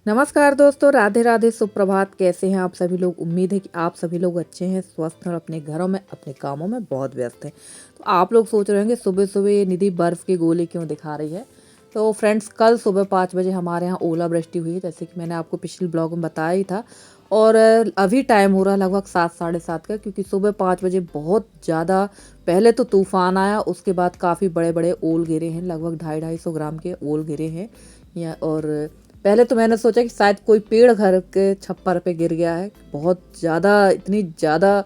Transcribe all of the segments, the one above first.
नमस्कार दोस्तों, राधे राधे, सुप्रभात। कैसे हैं आप सभी लोग? उम्मीद है कि आप सभी लोग अच्छे हैं, स्वस्थ हैं और अपने घरों में अपने कामों में बहुत व्यस्त हैं। तो आप लोग सोच रहे होंगे सुबह सुबह ये निधि बर्फ़ के गोले क्यों दिखा रही है। तो फ्रेंड्स, कल सुबह 5 बजे हमारे यहाँ ओलावृष्टि हुई, जैसे कि मैंने आपको पिछले ब्लॉग में बताया ही था। और अभी टाइम हो रहा है लगभग 7 साढ़े 7 का, क्योंकि सुबह 5 बजे बहुत ज़्यादा पहले तो तूफान आया, उसके बाद काफ़ी बड़े बड़े ओल गिरे हैं, लगभग 250-250 ग्राम के ओल गिरे हैं। या और पहले तो मैंने सोचा कि शायद कोई पेड़ घर के छप्पर पे गिर गया है। बहुत ज़्यादा, इतनी ज़्यादा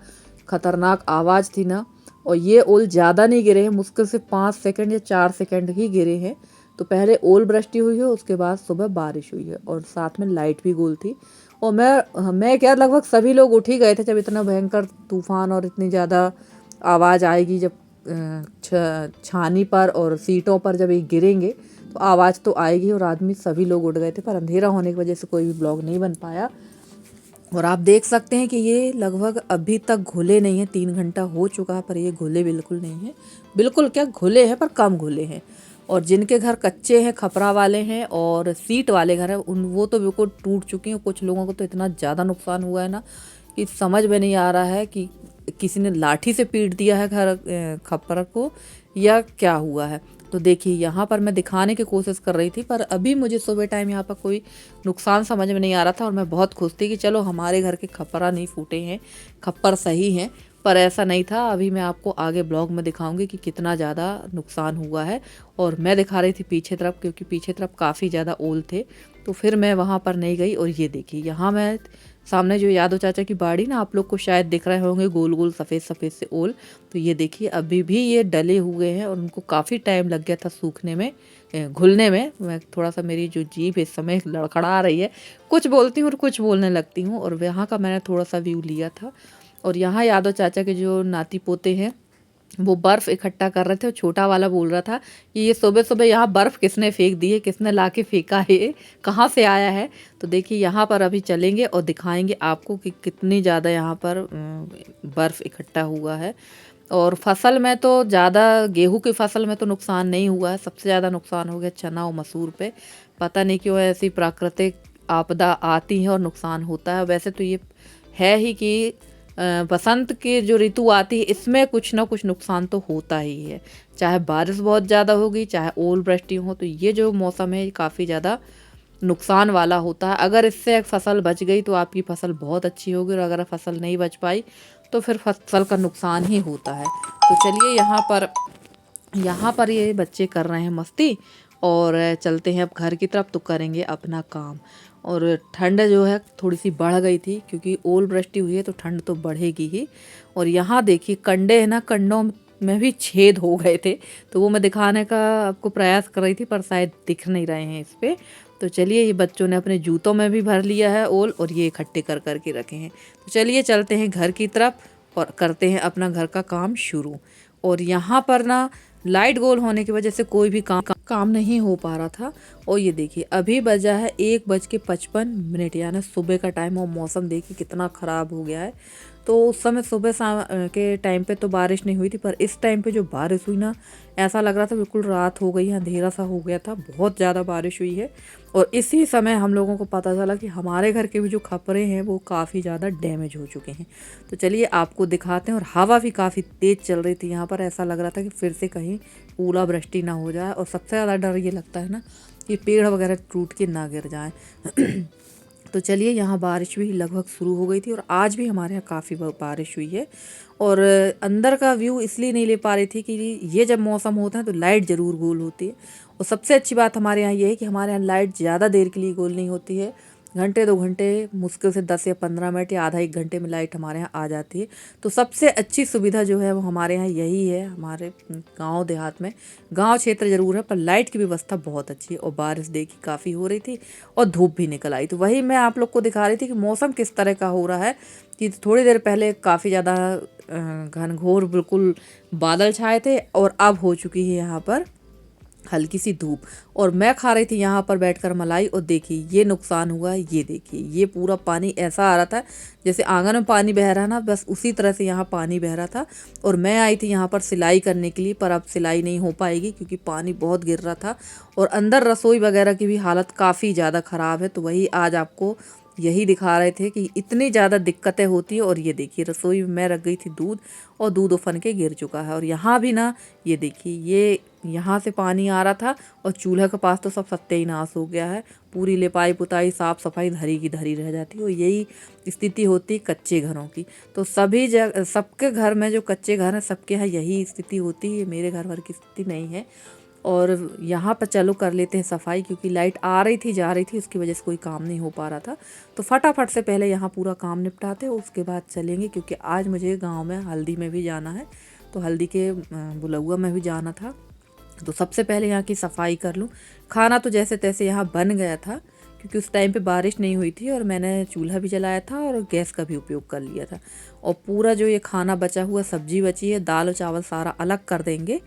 खतरनाक आवाज़ थी ना। और ये ओल ज़्यादा नहीं गिरे हैं, मुश्किल से 5 सेकंड या 4 सेकंड ही गिरे हैं। तो पहले ओल वृष्टि हुई है, उसके बाद सुबह बारिश हुई है और साथ में लाइट भी गुल थी। और मैं क्या, लगभग सभी लोग उठ ही गए थे जब इतना भयंकर तूफान और इतनी ज़्यादा आवाज़ आएगी। जब छानी पर और सीटों पर जब ये गिरेंगे तो आवाज़ तो आएगी। और आदमी सभी लोग उठ गए थे, पर अंधेरा होने की वजह से कोई भी ब्लॉग नहीं बन पाया। और आप देख सकते हैं कि ये लगभग अभी तक घुले नहीं हैं। 3 घंटा हो चुका है पर ये घुले बिल्कुल नहीं हैं। बिल्कुल क्या, घुले हैं पर कम घुले हैं। और जिनके घर कच्चे हैं, खपरा वाले हैं और सीट वाले घर हैं, उन वो तो बिल्कुल टूट चुके हैं। कुछ लोगों को तो इतना ज़्यादा नुकसान हुआ है ना कि समझ में नहीं आ रहा है कि किसी ने लाठी से पीट दिया है घर खप्पर को या क्या हुआ है। तो देखिए, यहाँ पर मैं दिखाने की कोशिश कर रही थी, पर अभी मुझे सुबह टाइम यहाँ पर कोई नुकसान समझ में नहीं आ रहा था। और मैं बहुत खुश थी कि चलो हमारे घर के खप्परा नहीं फूटे हैं, खप्पर सही हैं। पर ऐसा नहीं था। अभी मैं आपको आगे ब्लॉग में दिखाऊंगी कि कितना ज़्यादा नुकसान हुआ है। और मैं दिखा रही थी पीछे तरफ, क्योंकि पीछे तरफ काफ़ी ज़्यादा ओल थे। तो फिर मैं वहाँ पर नहीं गई। और ये देखिए, यहाँ मैं सामने जो यादव चाचा की बाड़ी ना, आप लोग को शायद दिख रहे होंगे, गोल गोल सफ़ेद सफ़ेद से ओल। तो ये देखिए, अभी भी ये डले हुए हैं और उनको काफ़ी टाइम लग गया था सूखने में, घुलने में। मैं थोड़ा सा, मेरी जो जीभ इस समय लड़खड़ा रही है, कुछ बोलती हूँ और कुछ बोलने लगती हूँ। और यहाँ का मैंने थोड़ा सा व्यू लिया था। और यहाँ यादव चाचा के जो नाती पोते हैं वो बर्फ़ इकट्ठा कर रहे थे। और छोटा वाला बोल रहा था कि ये सुबह सुबह यहाँ बर्फ़ किसने फेंक दी है, किसने ला के फेंका है, ये कहाँ से आया है। तो देखिए, यहाँ पर अभी चलेंगे और दिखाएंगे आपको कि कितनी ज़्यादा यहाँ पर बर्फ़ इकट्ठा हुआ है। और फसल में तो ज़्यादा, गेहूं की फसल में तो नुकसान नहीं हुआ है। सबसे ज़्यादा नुकसान हो गया चना और मसूर पे। पता नहीं क्यों ऐसी प्राकृतिक आपदा आती है और नुकसान होता है। वैसे तो ये है ही कि बसंत की जो ऋतु आती है, इसमें कुछ ना कुछ नुकसान तो होता ही है। चाहे बारिश बहुत ज़्यादा होगी, चाहे ओल वृष्टि हो, तो ये जो मौसम है काफ़ी ज़्यादा नुकसान वाला होता है। अगर इससे एक फसल बच गई तो आपकी फसल बहुत अच्छी होगी, और अगर फसल नहीं बच पाई तो फिर फसल का नुकसान ही होता है। तो चलिए, यहाँ पर ये बच्चे कर रहे हैं मस्ती। और चलते हैं अब घर की तरफ, तो करेंगे अपना काम। और ठंड जो है थोड़ी सी बढ़ गई थी, क्योंकि ओल वृष्टि हुई है तो ठंड तो बढ़ेगी ही। और यहाँ देखिए, कंडे है ना, कंडों में भी छेद हो गए थे। तो वो मैं दिखाने का आपको प्रयास कर रही थी, पर शायद दिख नहीं रहे हैं इस पे। तो चलिए, ये बच्चों ने अपने जूतों में भी भर लिया है ओल, और ये इकट्ठे कर करके रखे हैं। तो चलिए चलते हैं घर की तरफ और करते हैं अपना घर का काम शुरू। और यहाँ पर ना, लाइट गोल होने की वजह से कोई भी काम नहीं हो पा रहा था। और ये देखिए, अभी बजा है 1:55, यानी सुबह का टाइम। और मौसम देखिए कितना ख़राब हो गया है। तो उस समय सुबह शाम के टाइम पे तो बारिश नहीं हुई थी, पर इस टाइम पे जो बारिश हुई ना, ऐसा लग रहा था बिल्कुल रात हो गई है, अंधेरा सा हो गया था। बहुत ज़्यादा बारिश हुई है। और इसी समय हम लोगों को पता चला कि हमारे घर के भी जो खपरे हैं वो काफ़ी ज़्यादा डैमेज हो चुके हैं। तो चलिए आपको दिखाते हैं। और हवा भी काफ़ी तेज़ चल रही थी यहाँ पर। ऐसा लग रहा था कि फिर से कहीं ओलावृष्टि ना हो जाए। और सबसे ज़्यादा डर ये लगता है ना कि पेड़ वगैरह टूट के ना गिर जाए। तो चलिए, यहाँ बारिश भी लगभग शुरू हो गई थी, और आज भी हमारे यहाँ काफ़ी बारिश हुई है। और अंदर का व्यू इसलिए नहीं ले पा रही थी कि ये जब मौसम होता है तो लाइट ज़रूर गोल होती है। और सबसे अच्छी बात हमारे यहाँ ये है कि हमारे यहाँ लाइट ज़्यादा देर के लिए गोल नहीं होती है। घंटे 2 घंटे, मुश्किल से 10 या 15 मिनट या आधा 1 घंटे में लाइट हमारे यहाँ आ जाती है। तो सबसे अच्छी सुविधा जो है वो हमारे यहाँ यही है। हमारे गांव देहात में, गांव क्षेत्र ज़रूर है पर लाइट की व्यवस्था बहुत अच्छी है। और बारिश देखी काफ़ी हो रही थी और धूप भी निकल आई। तो वही मैं आप लोग को दिखा रही थी कि मौसम किस तरह का हो रहा है। कि थोड़ी देर पहले काफ़ी ज़्यादा घनघोर बिल्कुल बादल छाए थे, और अब हो चुकी है यहाँ पर हल्की सी धूप, और मैं खा रही थी यहाँ पर बैठकर मलाई, और देखिए ये नुकसान हुआ। ये देखिए ये पूरा पानी ऐसा आ रहा था जैसे आंगन में पानी बह रहा ना, बस उसी तरह से यहाँ पानी बह रहा था। और मैं आई थी यहाँ पर सिलाई करने के लिए, पर अब सिलाई नहीं हो पाएगी क्योंकि पानी बहुत गिर रहा था, और अंदर रसोई वगैरह की भी हालत काफ़ी ज़्यादा ख़राब है। तो वही आज आपको यही दिखा रहे थे कि इतनी ज़्यादा दिक्कतें होती हैं। और ये देखिए रसोई में मैं रख गई थी दूध, और दूध उफन के गिर चुका है। और यहाँ भी ना, ये देखिए ये यहाँ से पानी आ रहा था, और चूल्हे के पास तो सब सत्यानाश हो गया है। पूरी लिपाई पुताई साफ़ सफाई धरी की धरी रह जाती है। और यही स्थिति होती है कच्चे घरों की। तो सभी जगह सबके घर में जो कच्चे घर हैं सबके यहाँ यही स्थिति होती है, मेरे घर भर की स्थिति नहीं है। और यहाँ पर चलो कर लेते हैं सफाई, क्योंकि लाइट आ रही थी जा रही थी, उसकी वजह से कोई काम नहीं हो पा रहा था। तो फटाफट से पहले यहाँ पूरा काम निपटाते हैं, उसके बाद चलेंगे, क्योंकि आज मुझे गांव में हल्दी में भी जाना है। तो हल्दी के बुलौआ में भी जाना था। तो सबसे पहले यहाँ की सफाई कर लूँ। खाना तो जैसे तैसे यहाँ बन गया था, क्योंकि उस टाइम पे बारिश नहीं हुई थी, और मैंने चूल्हा भी जलाया था और गैस का भी उपयोग कर लिया था। और पूरा जो ये खाना बचा हुआ, सब्जी बची है, दाल और चावल सारा अलग कर देंगे।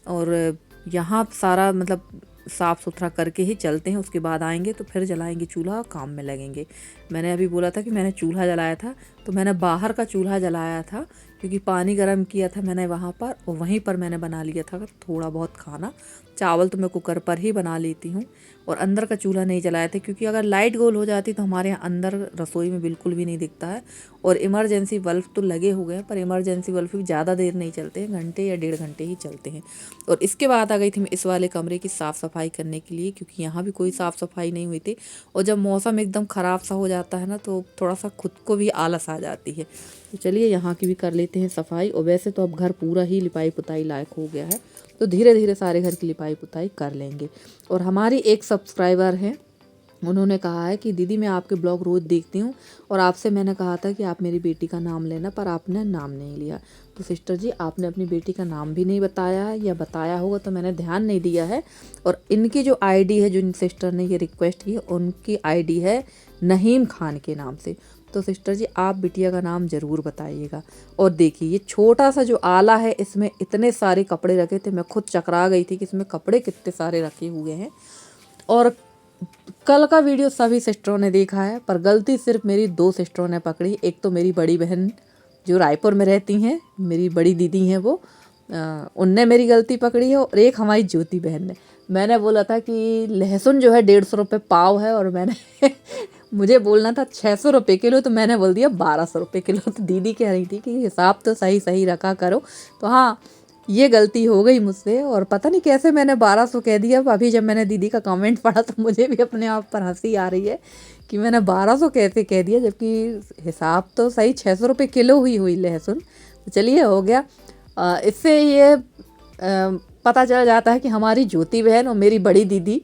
और यहाँ सारा मतलब साफ़ सुथरा करके ही चलते हैं, उसके बाद आएंगे तो फिर जलाएंगे चूल्हा और काम में लगेंगे। मैंने अभी बोला था कि मैंने चूल्हा जलाया था, तो मैंने बाहर का चूल्हा जलाया था, क्योंकि पानी गर्म किया था मैंने वहाँ पर, और वहीं पर मैंने बना लिया था थोड़ा बहुत खाना। चावल तो मैं कुकर पर ही बना लेती हूँ, और अंदर का चूल्हा नहीं जलाया था, क्योंकि अगर लाइट गोल हो जाती तो हमारे यहाँ अंदर रसोई में बिल्कुल भी नहीं दिखता है। और इमरजेंसी बल्ब तो लगे हुए हैं, पर इमरजेंसी बल्ब भी ज़्यादा देर नहीं चलते हैं, घंटे या 1.5 घंटे ही चलते हैं। और इसके बाद आ गई थी मैं इस वाले कमरे की साफ़ सफाई करने के लिए, क्योंकि यहाँ भी कोई साफ़ सफाई नहीं हुई थी। और जब मौसम एकदम ख़राब सा हो जाता है ना, तो थोड़ा सा खुद को भी आलस आ जाती है। तो चलिए यहाँ की भी कर लेते हैं सफाई। और वैसे तो अब घर पूरा ही लिपाई पुताई लायक हो गया है, तो धीरे धीरे सारे घर की लिपाई पुताई कर लेंगे। और हमारी एक सब्सक्राइबर हैं, उन्होंने कहा है कि दीदी मैं आपके ब्लॉग रोज़ देखती हूँ, और आपसे मैंने कहा था कि आप मेरी बेटी का नाम लेना, पर आपने नाम नहीं लिया। तो सिस्टर जी, आपने अपनी बेटी का नाम भी नहीं बताया है, या बताया होगा तो मैंने ध्यान नहीं दिया है। और इनकी जो आईडी है, जो इन सिस्टर ने ये रिक्वेस्ट की, उनकी आईडी है नहीम खान के नाम से। तो सिस्टर जी, आप बिटिया का नाम ज़रूर बताइएगा। और देखिए ये छोटा सा जो आला है, इसमें इतने सारे कपड़े रखे थे, मैं खुद चकरा गई थी कि इसमें कपड़े कितने सारे रखे हुए हैं। और कल का वीडियो सभी सिस्टरों ने देखा है, पर गलती सिर्फ मेरी 2 सिस्टरों ने पकड़ी। एक तो मेरी बड़ी बहन जो रायपुर में रहती हैं, मेरी बड़ी दीदी हैं वो, उनने मेरी गलती पकड़ी है, और एक हमारी ज्योति बहन ने। मैंने बोला था कि लहसुन जो है 150 रुपये पाव है, और मैंने मुझे बोलना था 600 रुपये किलो, तो मैंने बोल दिया 1200 रुपये किलो। तो दीदी कह रही थी कि हिसाब तो सही सही रखा करो। तो हाँ, ये गलती हो गई मुझसे, और पता नहीं कैसे मैंने 1200 कह दिया। अभी जब मैंने दीदी का कमेंट पढ़ा तो मुझे भी अपने आप पर हंसी आ रही है कि मैंने 1200 कैसे कह दिया, जबकि हिसाब तो सही 600 रुपये किलो हुई लहसुन। तो चलिए हो गया। इससे ये पता चल जाता है कि हमारी ज्योति बहन और मेरी बड़ी दीदी,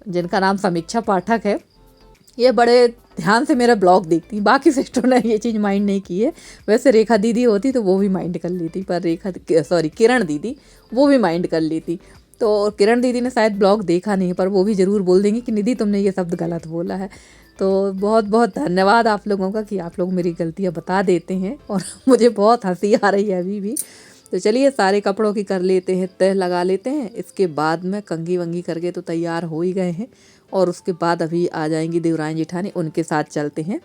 जिनका नाम समीक्षा पाठक है, ये बड़े ध्यान से मेरा ब्लॉग देखती। बाकी सिस्टर ने ये चीज़ माइंड नहीं की है। वैसे रेखा दीदी होती तो वो भी माइंड कर लेती, पर किरण दीदी वो भी माइंड कर लेती। तो किरण दीदी ने शायद ब्लॉग देखा नहीं, पर वो भी ज़रूर बोल देंगी कि निधि तुमने ये शब्द गलत बोला है। तो बहुत बहुत धन्यवाद आप लोगों का कि आप लोग मेरी गलतियाँ बता देते हैं, और मुझे बहुत हंसी आ रही है अभी भी। तो चलिए सारे कपड़ों की कर लेते हैं, तह लगा लेते हैं। इसके बाद में कंघी वंगी करके तो तैयार हो ही गए हैं, और उसके बाद अभी आ जाएंगी देवरानी जेठानी, उनके साथ चलते हैं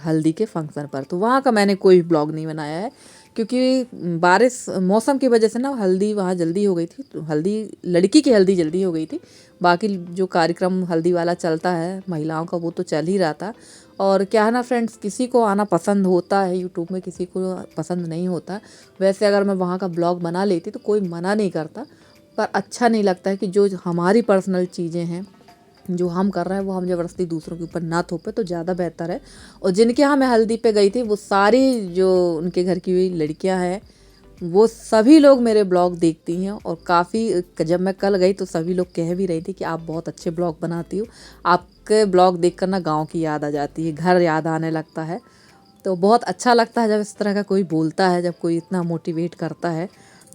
हल्दी के फंक्शन पर। तो वहाँ का मैंने कोई ब्लॉग नहीं बनाया है, क्योंकि बारिश मौसम की वजह से ना हल्दी वहाँ जल्दी हो गई थी। तो हल्दी, लड़की की हल्दी जल्दी हो गई थी। बाकी जो कार्यक्रम हल्दी वाला चलता है महिलाओं का, वो तो चल ही रहा था। और क्या है ना फ्रेंड्स, किसी को आना पसंद होता है यूट्यूब में, किसी को पसंद नहीं होता। वैसे अगर मैं वहाँ का ब्लॉग बना लेती तो कोई मना नहीं करता, पर अच्छा नहीं लगता है कि जो हमारी पर्सनल चीज़ें हैं जो हम कर रहे हैं वो हम ज़बरदस्ती दूसरों के ऊपर ना थोपे, तो ज़्यादा बेहतर है। और जिनके यहाँ मैं हल्दी पे गई थी, वो सारी जो उनके घर की हुई लड़कियाँ हैं, वो सभी लोग मेरे ब्लॉग देखती हैं। और काफ़ी, जब मैं कल गई तो सभी लोग कह भी रही थी कि आप बहुत अच्छे ब्लॉग बनाती हो, आपके ब्लॉग देखकर ना गाँव की याद आ जाती है, घर याद आने लगता है। तो बहुत अच्छा लगता है जब इस तरह का कोई बोलता है, जब कोई इतना मोटिवेट करता है।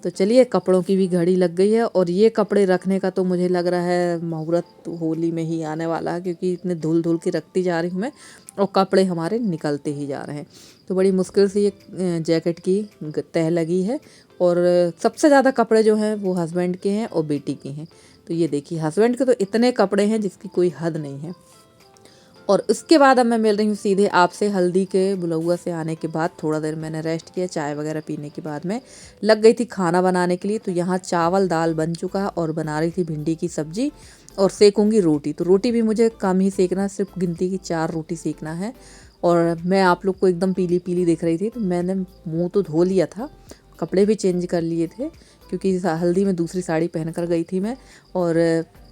तो चलिए कपड़ों की भी घड़ी लग गई है और ये कपड़े रखने का तो मुझे लग रहा है मुहूर्त होली में ही आने वाला है, क्योंकि इतने धुल धुल के रखती जा रही हूँ मैं और कपड़े हमारे निकलते ही जा रहे हैं। तो बड़ी मुश्किल से ये जैकेट की तह लगी है और सबसे ज़्यादा कपड़े जो हैं वो हस्बैंड के हैं और बेटी के हैं। तो ये देखिए हस्बैंड के तो इतने कपड़े हैं जिसकी कोई हद नहीं है। और उसके बाद अब मैं मिल रही हूँ सीधे आपसे हल्दी के बुलौआ से आने के बाद। थोड़ा देर मैंने रेस्ट किया, चाय वगैरह पीने के बाद मैं लग गई थी खाना बनाने के लिए। तो यहाँ चावल दाल बन चुका है और बना रही थी भिंडी की सब्जी और सेकूंगी रोटी। तो रोटी भी मुझे कम ही सेकना है, सिर्फ गिनती की 4 रोटी सेकना है। और मैं आप लोग को एकदम पीली पीली दिख रही थी, तो मैंने मुँह तो धो लिया था, कपड़े भी चेंज कर लिए थे क्योंकि हल्दी में दूसरी साड़ी पहन कर गई थी मैं। और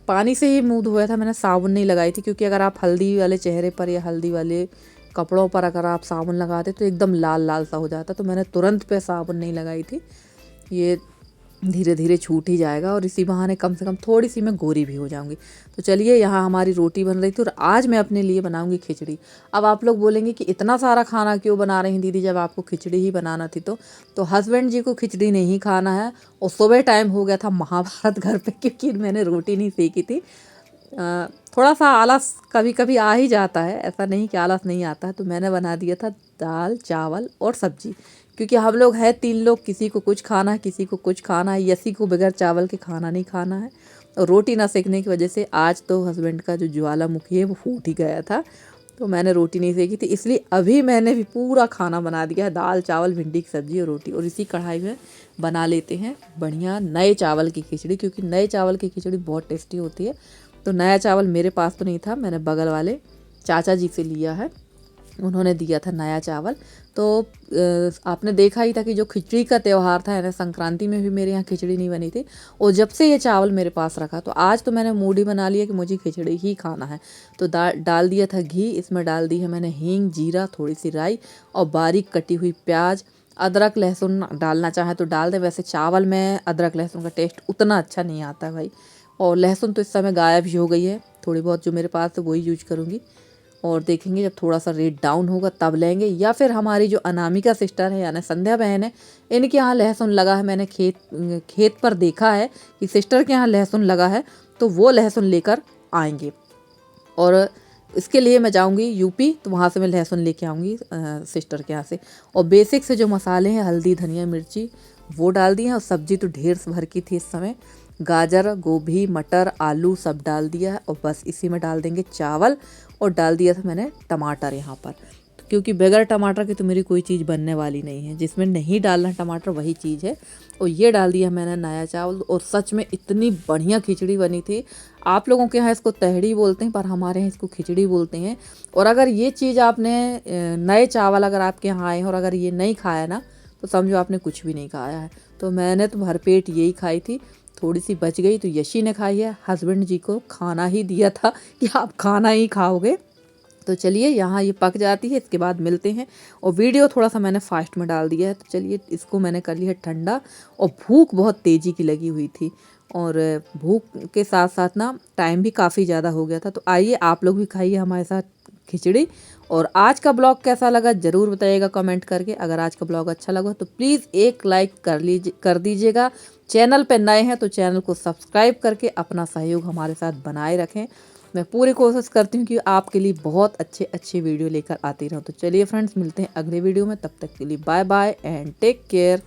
पानी से ही मुंह धोया था मैंने, साबुन नहीं लगाई थी, क्योंकि अगर आप हल्दी वाले चेहरे पर या हल्दी वाले कपड़ों पर अगर आप साबुन लगाते तो एकदम लाल लाल सा हो जाता। तो मैंने तुरंत पे साबुन नहीं लगाई थी, ये धीरे धीरे छूट ही जाएगा और इसी बहाने कम से कम थोड़ी सी मैं गोरी भी हो जाऊंगी। तो चलिए यहाँ हमारी रोटी बन रही थी और आज मैं अपने लिए बनाऊंगी खिचड़ी। अब आप लोग बोलेंगे कि इतना सारा खाना क्यों बना रही हैं दीदी जब आपको खिचड़ी ही बनाना थी। तो हस्बैंड जी को खिचड़ी नहीं खाना है और सुबह टाइम हो गया था महाभारत घर पे, क्योंकि मैंने रोटी नहीं सेकी थी। थोड़ा सा आलस कभी कभी आ ही जाता है, ऐसा नहीं कि आलस नहीं आता है। तो मैंने बना दिया था दाल चावल और सब्जी, क्योंकि हम लोग हैं 3 लोग, किसी को कुछ खाना है किसी को कुछ खाना है, यसी को बगैर चावल के खाना नहीं खाना है। और रोटी ना सेकने की वजह से आज तो हस्बैंड का जो ज्वालामुखी है वो फूट ही गया था। तो मैंने रोटी नहीं सेकी थी, इसलिए अभी मैंने भी पूरा खाना बना दिया है, दाल चावल भिंडी की सब्जी और रोटी। और इसी कढ़ाई में बना लेते हैं बढ़िया नए चावल की खिचड़ी, क्योंकि नए चावल की खिचड़ी बहुत टेस्टी होती है। तो नया चावल मेरे पास तो नहीं था, मैंने बगल वाले चाचा जी से लिया है, उन्होंने दिया था नया चावल। तो आपने देखा ही था कि जो खिचड़ी का त्यौहार था यानी संक्रांति में भी मेरे यहाँ खिचड़ी नहीं बनी थी। और जब से ये चावल मेरे पास रखा तो आज तो मैंने मूड ही बना लिया कि मुझे खिचड़ी ही खाना है। तो डाल दिया था घी, इसमें डाल दी है मैंने हींग जीरा थोड़ी सी राई और बारीक कटी हुई प्याज। अदरक लहसुन डालना चाहे तो डाल दे, वैसे चावल में अदरक लहसुन का टेस्ट उतना अच्छा नहीं आता भाई। और लहसुन तो इस समय गायब ही हो गई है, थोड़ी बहुत जो मेरे पास है वही यूज करूँगी। और देखेंगे जब थोड़ा सा रेट डाउन होगा तब लेंगे, या फिर हमारी जो अनामिका सिस्टर है यानी संध्या बहन है, इनके यहाँ लहसुन लगा है। मैंने खेत पर देखा है कि सिस्टर के यहाँ लहसुन लगा है, तो वो लहसुन लेकर आएंगे। और इसके लिए मैं जाऊंगी यूपी, तो वहाँ से मैं लहसुन लेके आऊँगी सिस्टर के यहाँ से। और बेसिक से जो मसाले हैं हल्दी धनिया मिर्ची वो डाल दिए हैं। और सब्जी तो ढेर भर की थी इस समय, गाजर गोभी मटर आलू सब डाल दिया है। और बस इसी में डाल देंगे चावल और डाल दिया था मैंने टमाटर यहाँ पर, क्योंकि बगैर टमाटर के तो मेरी कोई चीज़ बनने वाली नहीं है, जिसमें नहीं डालना टमाटर वही चीज़ है। और ये डाल दिया मैंने नया चावल और सच में इतनी बढ़िया खिचड़ी बनी थी। आप लोगों के यहाँ इसको तहड़ी बोलते हैं पर हमारे यहाँ इसको खिचड़ी बोलते हैं। और अगर ये चीज़ आपने नए चावल अगर आपके यहाँ आए हैं और अगर ये नहीं खाया ना तो समझो आपने कुछ भी नहीं खाया है। तो मैंने तो भरपेट यही खाई थी, थोड़ी सी बच गई तो यशी ने खाई है, हस्बैंड जी को खाना ही दिया था कि आप खाना ही खाओगे। तो चलिए यहाँ ये पक जाती है, इसके बाद मिलते हैं। और वीडियो थोड़ा सा मैंने फास्ट में डाल दिया है। तो चलिए इसको मैंने कर लिया ठंडा और भूख बहुत तेज़ी की लगी हुई थी और भूख के साथ साथ ना टाइम भी काफ़ी ज़्यादा हो गया था। तो आइए आप लोग भी खाइए हमारे साथ खिचड़ी। और आज का ब्लॉग कैसा लगा ज़रूर बताइएगा कमेंट करके। अगर आज का ब्लॉग अच्छा लगा तो प्लीज़ एक लाइक कर दीजिएगा। चैनल पे नए हैं तो चैनल को सब्सक्राइब करके अपना सहयोग हमारे साथ बनाए रखें। मैं पूरी कोशिश करती हूँ कि आपके लिए बहुत अच्छे अच्छे वीडियो लेकर आती रहूँ। तो चलिए फ्रेंड्स मिलते हैं अगले वीडियो में, तब तक के लिए bye bye and take care.